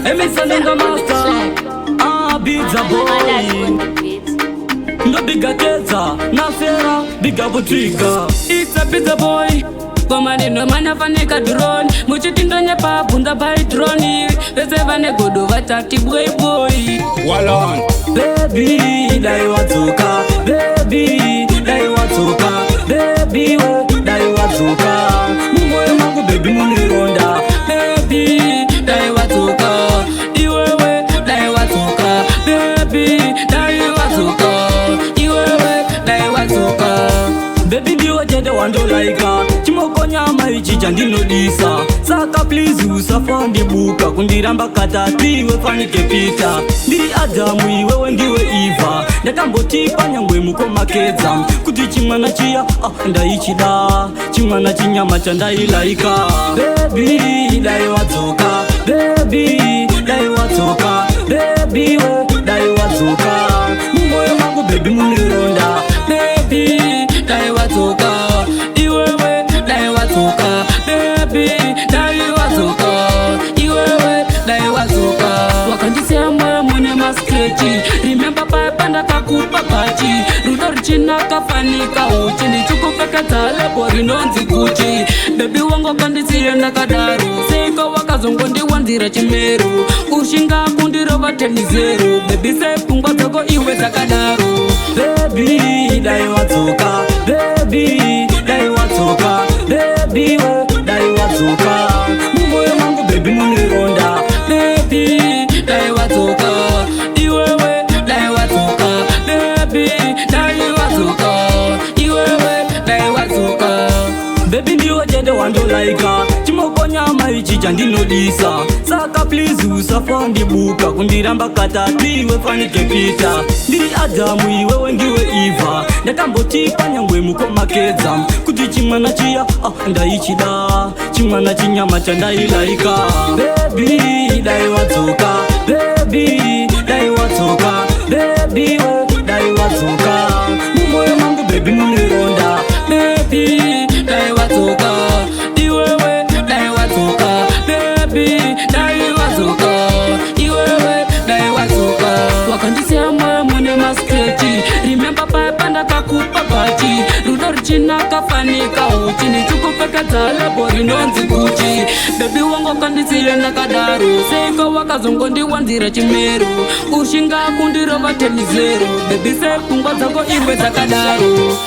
Ndonga master, Bhidza boy. No bigger teza, na fera, bigger butrika. It's a Bhidza boy. Ngoma nino mana faneka drone. Muchitindonya pa bunda by drone. Vese vane godo vatati boy boy. Walon. Baby, dai wadzoka. Baby, dai wadzoka. Baby, we dai wadzoka. Mumoyo mangu baby munironda. Baby, dai wadzoka. Iwewe dai wadzoka. Baby, dai wadzoka. Iwewe dai wadzoka. Baby ndiwe jede wando laika. Chimoko nyama ichi chandinodisa. Saka please usafandi buka. Kundiramba katati iwe fanike pita. Ndiri Adamu iwewe ndiwe Eva. Ndakambotipa nyangwe muko makeza. Kuti chimwana chia ndaichida. Chimwana chinyama chandailaika. Baby dai wadzoka. Baby dai wadzoka. Baby we dai wadzoka. Mumoyo mangu baby munironda. Baby dai wadzoka. Iwewe dai wadzoka. Baby dai wadzoka. Iwewe dai wadzoka. Wakandisea moyo mune maskrechi. Remember panda kakupa pachi. Rudo richina kafanika uchi. Nichukupeka tale bori nonzi kuchi. Baby wango kandisiye nakadaru. Seko wakazongo ndi wanzira chimeru. Ushinga kundiro vatenizero. Baby sepungwa toko iwe zakadaru. Baby dai wadzoka. Baby dai wadzoka. Baby we dai wadzoka. Mumoyo mangu baby munironda. Baby dai wadzoka. Iwewe dai wadzoka. Baby dai wadzoka. Iwewe dai wadzoka. Baby ndiwe jede wando laika. Chimoko nyama ichi chandinodisa. Saka please usafandi buka. Kundiramba katati iwe fanike pita. Ndiri Adamu iwewe ndiwe Eva. Ndakambotipa nyangwe muko makeza. Kuti chimwana chia ndaichida. Chimwana chinyama chandailaika. Baby dai wadzoka. Baby dai wadzoka. Baby we dai wadzoka. Mumoyo mangu baby munironda. Baby dai wadzoka. Iwewe dai wadzoka. Baby dai wadzoka. Iwewe dai wadzoka. Wakandisea moyo mune maskrechi. Remember panda kakupa pachi. Rudo richina kafanika uchi. Nichukupeka tale bori nonzi kuchi. Baby wango kandisiye nakadaru. Seko wakazongo ndi wanzira chimeru. Ushinga kundiro vatenizero. Baby sepungwa zako iwe zakadaru.